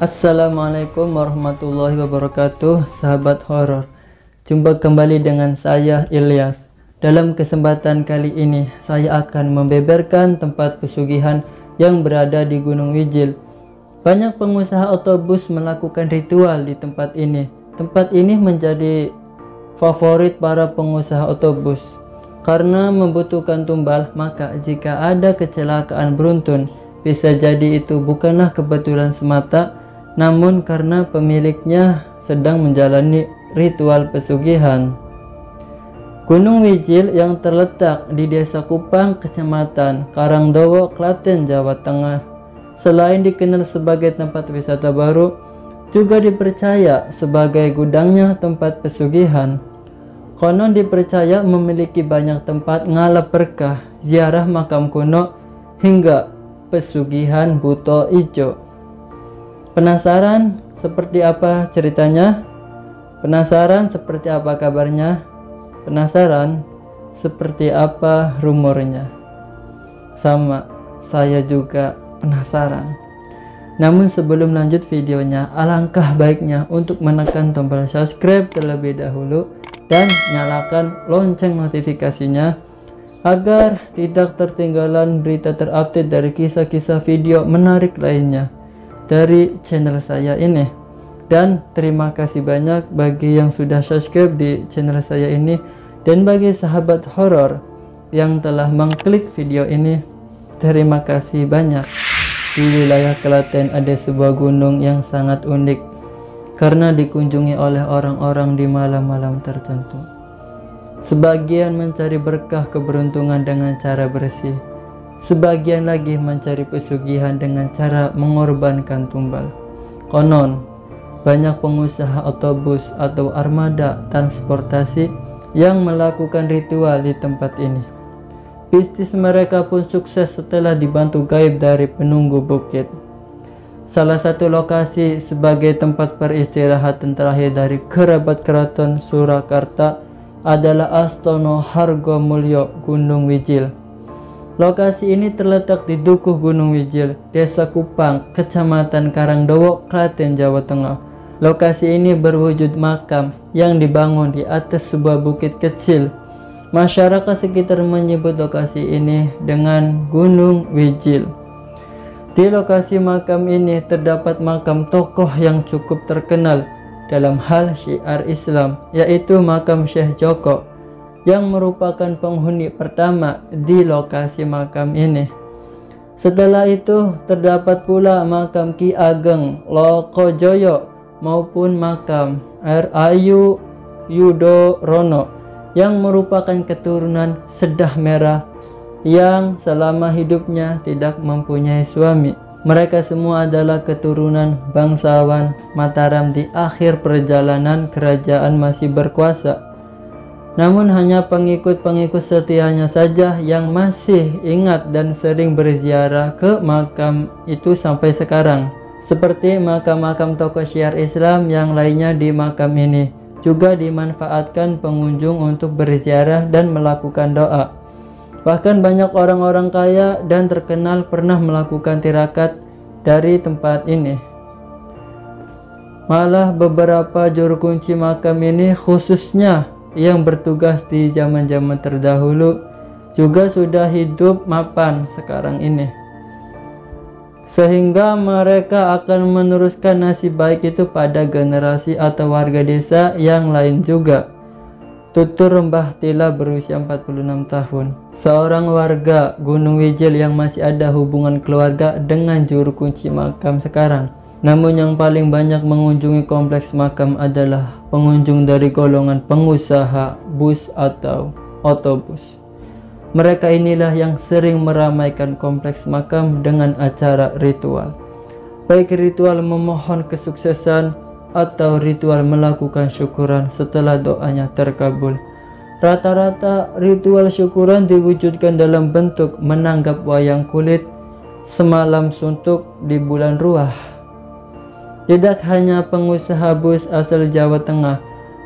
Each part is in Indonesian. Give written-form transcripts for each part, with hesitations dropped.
Assalamualaikum warahmatullahi wabarakatuh, sahabat horor. Jumpa kembali dengan saya Ilyas. Dalam kesempatan kali ini saya akan membeberkan tempat pesugihan yang berada di Gunung Wijil. Banyak pengusaha otobus melakukan ritual di tempat ini. Tempat ini menjadi favorit para pengusaha otobus karena membutuhkan tumbal. Maka jika ada kecelakaan beruntun, bisa jadi itu bukanlah kebetulan semata, namun karena pemiliknya sedang menjalani ritual pesugihan. Gunung Wijil yang terletak di Desa Kupang, Kecamatan Karangdowo, Klaten, Jawa Tengah, selain dikenal sebagai tempat wisata baru, juga dipercaya sebagai gudangnya tempat pesugihan. Konon dipercaya memiliki banyak tempat ngalap berkah, ziarah makam kuno, hingga pesugihan buto ijo. Penasaran seperti apa ceritanya? Penasaran seperti apa kabarnya? Penasaran seperti apa rumornya? Sama, saya juga penasaran. Namun sebelum lanjut videonya, alangkah baiknya untuk menekan tombol subscribe terlebih dahulu dan nyalakan lonceng notifikasinya agar tidak tertinggalan berita terupdate dari kisah-kisah video menarik lainnya dari channel saya ini. Dan terima kasih banyak bagi yang sudah subscribe di channel saya ini, dan bagi sahabat horor yang telah mengklik video ini, terima kasih banyak. Di wilayah Klaten ada sebuah gunung yang sangat unik karena dikunjungi oleh orang-orang di malam-malam tertentu. Sebagian mencari berkah keberuntungan dengan cara bersih, sebagian lagi mencari pesugihan dengan cara mengorbankan tumbal. Konon, banyak pengusaha otobus atau armada transportasi yang melakukan ritual di tempat ini. Bisnis mereka pun sukses setelah dibantu gaib dari penunggu bukit. Salah satu lokasi sebagai tempat peristirahatan terakhir dari kerabat keraton Surakarta adalah Astono Hargomulyo, Gunung Wijil. Lokasi ini terletak di Dukuh Gunung Wijil, Desa Kupang, Kecamatan Karangdowo, Klaten, Jawa Tengah. Lokasi ini berwujud makam yang dibangun di atas sebuah bukit kecil. Masyarakat sekitar menyebut lokasi ini dengan Gunung Wijil. Di lokasi makam ini terdapat makam tokoh yang cukup terkenal dalam hal syiar Islam, yaitu makam Syekh Joko, yang merupakan penghuni pertama di lokasi makam ini. Setelah itu terdapat pula makam Ki Ageng Lokojoyo maupun makam Ayu Yudorono yang merupakan keturunan Sedah Merah yang selama hidupnya tidak mempunyai suami. Mereka semua adalah keturunan bangsawan Mataram di akhir perjalanan kerajaan masih berkuasa. Namun hanya pengikut-pengikut setianya saja yang masih ingat dan sering berziarah ke makam itu sampai sekarang. Seperti makam-makam tokoh syiar Islam yang lainnya, di makam ini juga dimanfaatkan pengunjung untuk berziarah dan melakukan doa. Bahkan banyak orang-orang kaya dan terkenal pernah melakukan tirakat dari tempat ini. Malah beberapa juru kunci makam ini, khususnya yang bertugas di zaman-zaman terdahulu, juga sudah hidup mapan sekarang ini, sehingga mereka akan meneruskan nasib baik itu pada generasi atau warga desa yang lain juga. Tutur Mbah Tila berusia 46 tahun, seorang warga Gunung Wijil yang masih ada hubungan keluarga dengan juru kunci makam sekarang. Namun yang paling banyak mengunjungi kompleks makam adalah pengunjung dari golongan pengusaha bus atau otobus. Mereka inilah yang sering meramaikan kompleks makam dengan acara ritual, baik ritual memohon kesuksesan atau ritual melakukan syukuran setelah doanya terkabul. Rata-rata ritual syukuran diwujudkan dalam bentuk menanggap wayang kulit semalam suntuk di bulan Ruah. Tidak hanya pengusaha bus asal Jawa Tengah,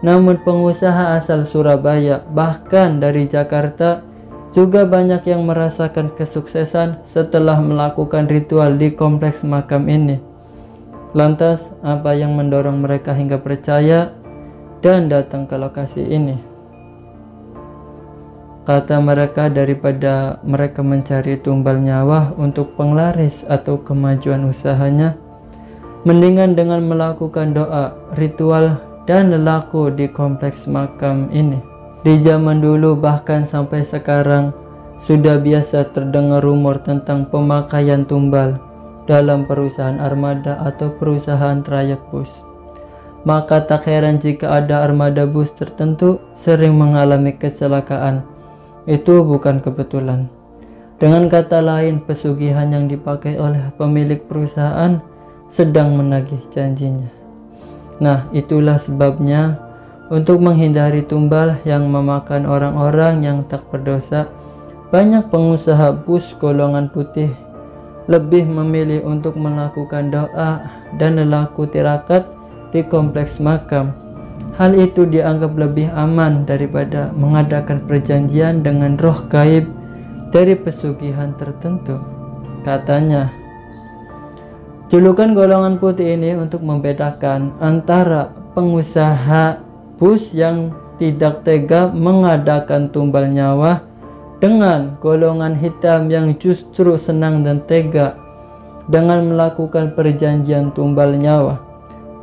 namun pengusaha asal Surabaya, bahkan dari Jakarta, juga banyak yang merasakan kesuksesan setelah melakukan ritual di kompleks makam ini. Lantas, apa yang mendorong mereka hingga percaya dan datang ke lokasi ini? Kata mereka, daripada mereka mencari tumbal nyawa untuk penglaris atau kemajuan usahanya, mendingan dengan melakukan doa, ritual, dan lelaku di kompleks makam ini. Di zaman dulu bahkan sampai sekarang sudah biasa terdengar rumor tentang pemakaian tumbal dalam perusahaan armada atau perusahaan trayek bus. Maka tak heran jika ada armada bus tertentu sering mengalami kecelakaan. Itu bukan kebetulan. Dengan kata lain, pesugihan yang dipakai oleh pemilik perusahaan sedang menagih janjinya. Nah, itulah sebabnya untuk menghindari tumbal yang memakan orang-orang yang tak berdosa, banyak pengusaha bus golongan putih lebih memilih untuk melakukan doa dan lelaku tirakat di kompleks makam. Hal itu dianggap lebih aman daripada mengadakan perjanjian dengan roh gaib dari pesugihan tertentu. Katanya, julukan golongan putih ini untuk membedakan antara pengusaha bus yang tidak tega mengadakan tumbal nyawa dengan golongan hitam yang justru senang dan tega dengan melakukan perjanjian tumbal nyawa.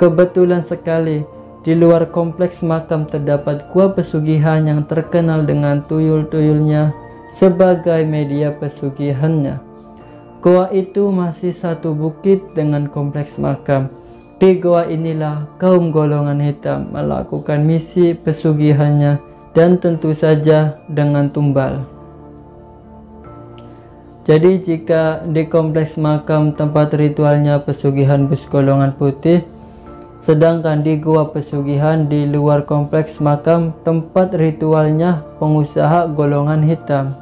Kebetulan sekali, di luar kompleks makam terdapat gua pesugihan yang terkenal dengan tuyul-tuyulnya sebagai media pesugihannya. Gua itu masih satu bukit dengan kompleks makam. Di gua inilah kaum golongan hitam melakukan misi pesugihannya, dan tentu saja dengan tumbal. Jadi jika di kompleks makam tempat ritualnya pesugihan bus golongan putih, sedangkan di gua pesugihan di luar kompleks makam tempat ritualnya pengusaha golongan hitam.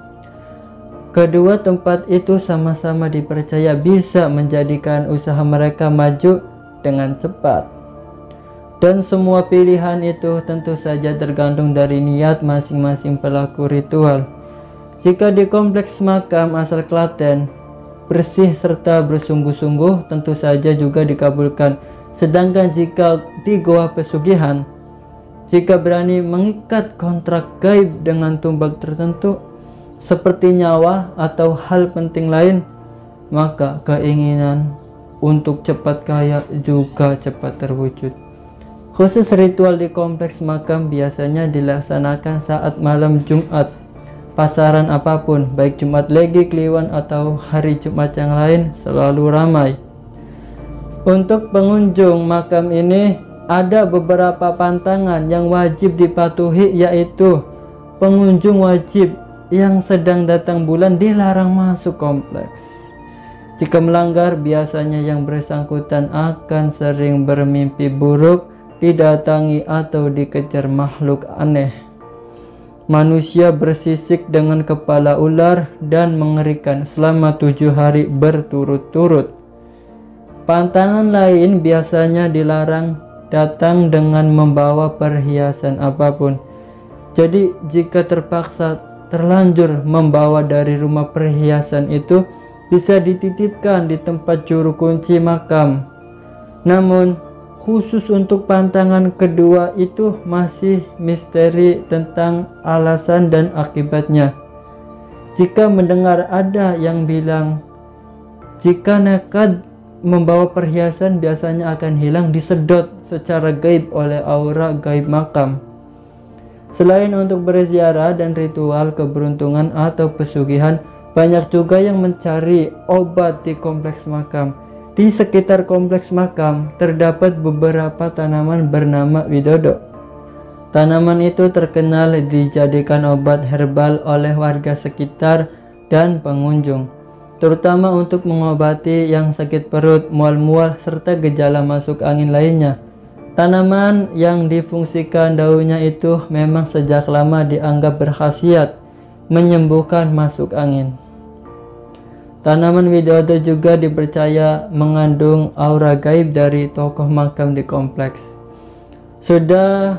Kedua tempat itu sama-sama dipercaya bisa menjadikan usaha mereka maju dengan cepat. Dan semua pilihan itu tentu saja tergantung dari niat masing-masing pelaku ritual. Jika di kompleks makam asal Klaten bersih serta bersungguh-sungguh, tentu saja juga dikabulkan. Sedangkan jika di goa pesugihan, jika berani mengikat kontrak gaib dengan tumbal tertentu seperti nyawa atau hal penting lain, maka keinginan untuk cepat kaya juga cepat terwujud. Khusus ritual di kompleks makam biasanya dilaksanakan saat malam Jumat. Pasaran apapun, baik Jumat Legi, Kliwon, atau hari Jumat yang lain selalu ramai. Untuk pengunjung makam ini ada beberapa pantangan yang wajib dipatuhi, yaitu pengunjung wajib yang sedang datang bulan dilarang masuk kompleks. Jika melanggar, biasanya yang bersangkutan akan sering bermimpi buruk, didatangi atau dikejar makhluk aneh. Manusia bersisik dengan kepala ular dan mengerikan selama 7 hari berturut-turut. Pantangan lain biasanya dilarang datang dengan membawa perhiasan apapun. Jadi jika terpaksa terlanjur membawa dari rumah perhiasan itu, bisa dititipkan di tempat juru kunci makam. Namun khusus untuk pantangan kedua itu masih misteri tentang alasan dan akibatnya. Jika mendengar ada yang bilang jika nekat membawa perhiasan biasanya akan hilang disedot secara gaib oleh aura gaib makam. Selain untuk berziarah dan ritual keberuntungan atau pesugihan, banyak juga yang mencari obat di kompleks makam. Di sekitar kompleks makam terdapat beberapa tanaman bernama widodo. Tanaman itu terkenal dijadikan obat herbal oleh warga sekitar dan pengunjung, terutama untuk mengobati yang sakit perut, mual-mual, serta gejala masuk angin lainnya. Tanaman yang difungsikan daunnya itu memang sejak lama dianggap berkhasiat menyembuhkan masuk angin. Tanaman widodo juga dipercaya mengandung aura gaib dari tokoh makam di kompleks. Sudah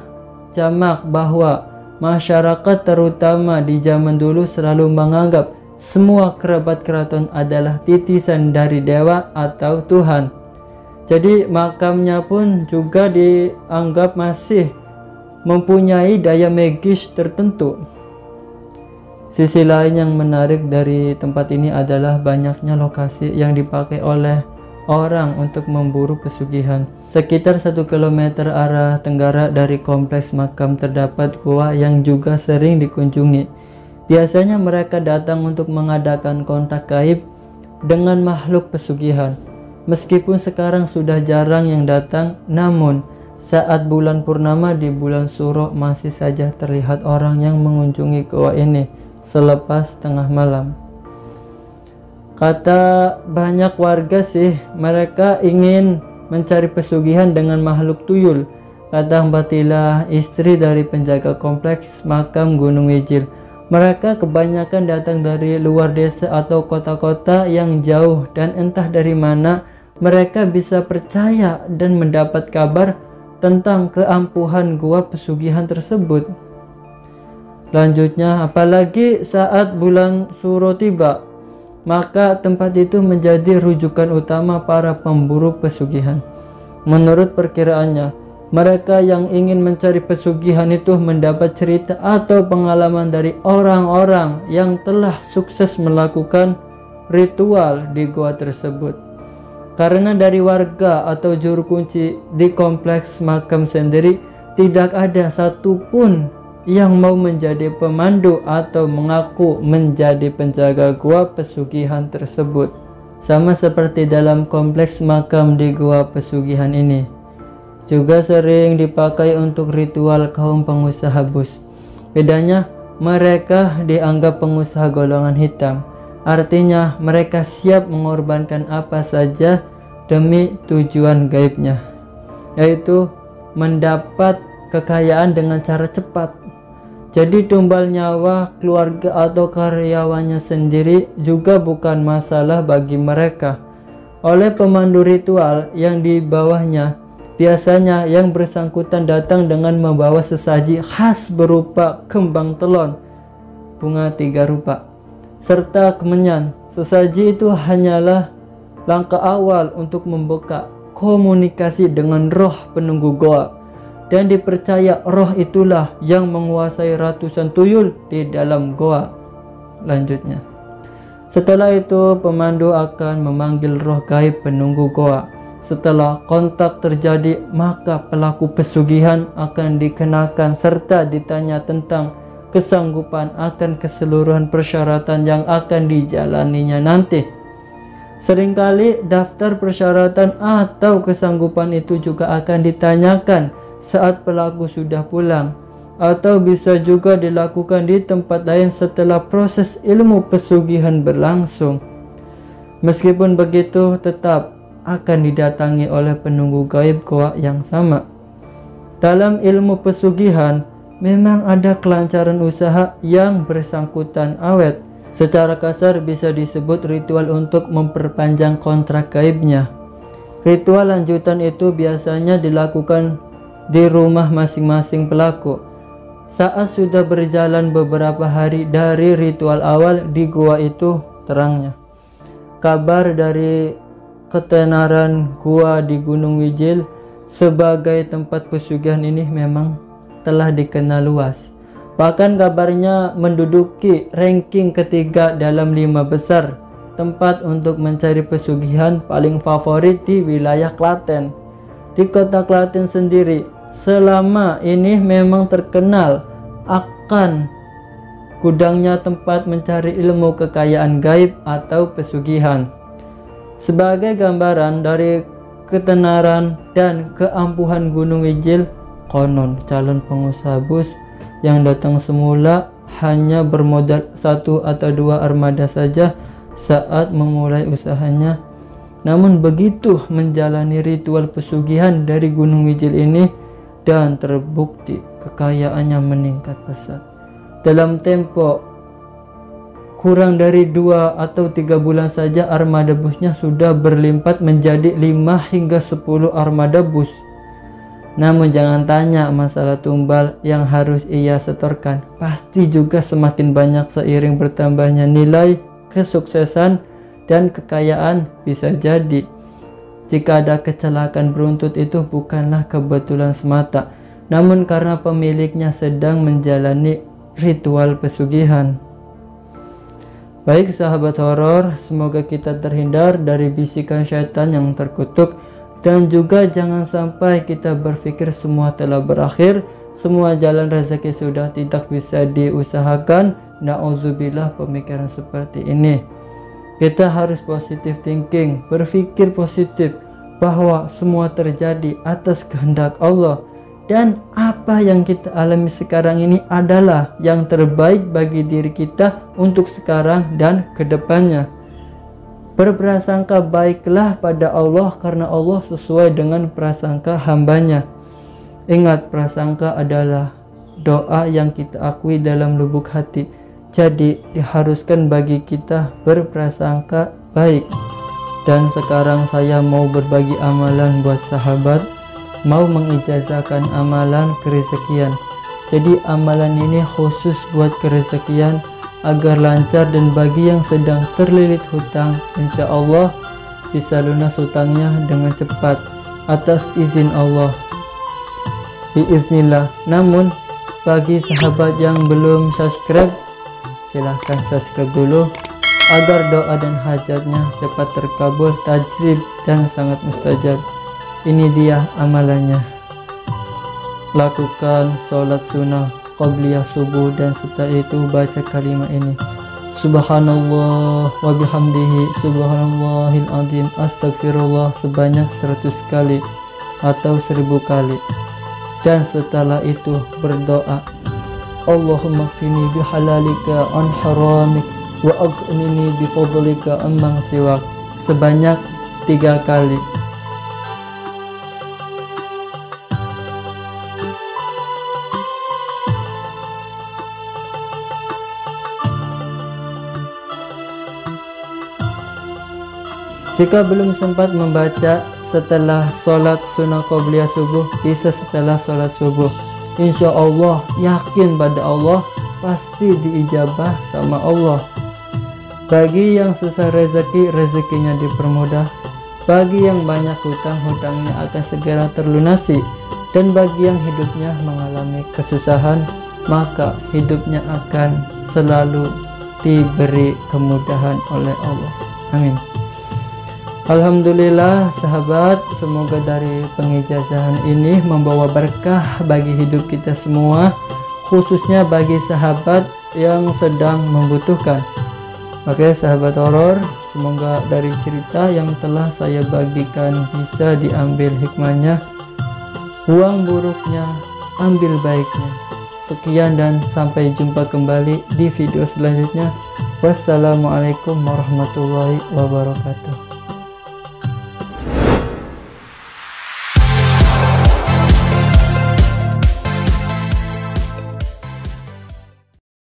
jamak bahwa masyarakat terutama di zaman dulu selalu menganggap semua kerabat keraton adalah titisan dari dewa atau Tuhan. Jadi makamnya pun juga dianggap masih mempunyai daya magis tertentu. Sisi lain yang menarik dari tempat ini adalah banyaknya lokasi yang dipakai oleh orang untuk memburu pesugihan. Sekitar 1 km arah tenggara dari kompleks makam terdapat gua yang juga sering dikunjungi. Biasanya mereka datang untuk mengadakan kontak gaib dengan makhluk pesugihan. Meskipun sekarang sudah jarang yang datang, namun saat bulan purnama di bulan Suro masih saja terlihat orang yang mengunjungi gua ini selepas tengah malam. Kata banyak warga sih, mereka ingin mencari pesugihan dengan makhluk tuyul, kata Mbak Tila, istri dari penjaga kompleks makam Gunung Wijil. Mereka kebanyakan datang dari luar desa atau kota-kota yang jauh, dan entah dari mana mereka bisa percaya dan mendapat kabar tentang keampuhan gua pesugihan tersebut. Lanjutnya, apalagi saat bulan Suro tiba, maka tempat itu menjadi rujukan utama para pemburu pesugihan. Menurut perkiraannya, mereka yang ingin mencari pesugihan itu mendapat cerita atau pengalaman dari orang-orang yang telah sukses melakukan ritual di gua tersebut. Karena dari warga atau juru kunci di kompleks makam sendiri tidak ada satupun yang mau menjadi pemandu atau mengaku menjadi penjaga gua pesugihan tersebut. Sama seperti dalam kompleks makam di gua pesugihan ini, juga sering dipakai untuk ritual kaum pengusaha bus. Bedanya, mereka dianggap pengusaha golongan hitam. Artinya mereka siap mengorbankan apa saja demi tujuan gaibnya, yaitu mendapat kekayaan dengan cara cepat. Jadi tumbal nyawa keluarga atau karyawannya sendiri juga bukan masalah bagi mereka. Oleh pemandu ritual yang di bawahnya, biasanya yang bersangkutan datang dengan membawa sesaji khas berupa kembang telon, bunga 3 rupa, serta kemenyan. Sesaji itu hanyalah langkah awal untuk membuka komunikasi dengan roh penunggu goa, dan dipercaya roh itulah yang menguasai ratusan tuyul di dalam goa. Lanjutnya, setelah itu pemandu akan memanggil roh gaib penunggu goa. Setelah kontak terjadi, maka pelaku pesugihan akan dikenakan serta ditanya tentang kesanggupan akan keseluruhan persyaratan yang akan dijalaninya nanti. Seringkali daftar persyaratan atau kesanggupan itu juga akan ditanyakan saat pelaku sudah pulang, atau bisa juga dilakukan di tempat lain setelah proses ilmu pesugihan berlangsung. Meskipun begitu, tetap akan didatangi oleh penunggu gaib goa yang sama. Dalam ilmu pesugihan, memang ada kelancaran usaha yang bersangkutan awet. Secara kasar bisa disebut ritual untuk memperpanjang kontrak gaibnya. Ritual lanjutan itu biasanya dilakukan di rumah masing-masing pelaku. Saat sudah berjalan beberapa hari dari ritual awal di gua itu, terangnya kabar dari ketenaran gua di Gunung Wijil sebagai tempat pesugihan ini memang telah dikenal luas. Bahkan kabarnya menduduki ranking ketiga dalam 5 besar tempat untuk mencari pesugihan paling favorit di wilayah Klaten. Di kota Klaten sendiri selama ini memang terkenal akan gudangnya tempat mencari ilmu kekayaan gaib atau pesugihan. Sebagai gambaran dari ketenaran dan keampuhan Gunung Wijil, konon calon pengusaha bus yang datang semula hanya bermodal 1 atau 2 armada saja saat memulai usahanya. Namun begitu menjalani ritual pesugihan dari Gunung Wijil ini, dan terbukti kekayaannya meningkat pesat. Dalam tempo kurang dari 2 atau 3 bulan saja armada busnya sudah berlipat menjadi 5 hingga 10 armada bus. Namun jangan tanya masalah tumbal yang harus ia setorkan, pasti juga semakin banyak seiring bertambahnya nilai kesuksesan dan kekayaan bisa jadi. Jika ada kecelakaan beruntut itu bukanlah kebetulan semata, namun karena pemiliknya sedang menjalani ritual pesugihan. Baik sahabat horor, semoga kita terhindar dari bisikan syaitan yang terkutuk, dan juga jangan sampai kita berpikir semua telah berakhir, semua jalan rezeki sudah tidak bisa diusahakan. Na'udzubillah pemikiran seperti ini. Kita harus positive thinking, berpikir positif bahwa semua terjadi atas kehendak Allah, dan apa yang kita alami sekarang ini adalah yang terbaik bagi diri kita untuk sekarang dan kedepannya. Berprasangka baiklah pada Allah karena Allah sesuai dengan prasangka hambanya. Ingat, prasangka adalah doa yang kita akui dalam lubuk hati. Jadi diharuskan bagi kita berprasangka baik. Dan sekarang saya mau berbagi amalan buat sahabat, mau mengijazahkan amalan kerezekian. Jadi amalan ini khusus buat kerezekian agar lancar, dan bagi yang sedang terlilit hutang, insya Allah bisa lunas hutangnya dengan cepat atas izin Allah, biiznillah. Namun bagi sahabat yang belum subscribe, silahkan subscribe dulu agar doa dan hajatnya cepat terkabul, tajrib dan sangat mustajab. Ini dia amalannya. Lakukan sholat sunnah qabliyah subuh, dan setelah itu baca kalimat ini: Subhanallah wa bihamdihi subhanallahil azim astagfirullah sebanyak 100 kali atau 1000 kali. Dan setelah itu berdoa: Allahumma kfini bihalalika an haramik wa aghnini bifadlika amman siwak sebanyak 3 kali. Jika belum sempat membaca setelah sholat sunnah qobliyah subuh, bisa setelah sholat subuh. Insya Allah, yakin pada Allah, pasti diijabah sama Allah. Bagi yang susah rezeki, rezekinya dipermudah. Bagi yang banyak hutang, hutangnya akan segera terlunasi. Dan bagi yang hidupnya mengalami kesusahan, maka hidupnya akan selalu diberi kemudahan oleh Allah. Amin. Alhamdulillah sahabat, semoga dari pengijazahan ini membawa berkah bagi hidup kita semua, khususnya bagi sahabat yang sedang membutuhkan. Oke sahabat horor, semoga dari cerita yang telah saya bagikan bisa diambil hikmahnya, buang buruknya, ambil baiknya. Sekian dan sampai jumpa kembali di video selanjutnya. Wassalamualaikum warahmatullahi wabarakatuh.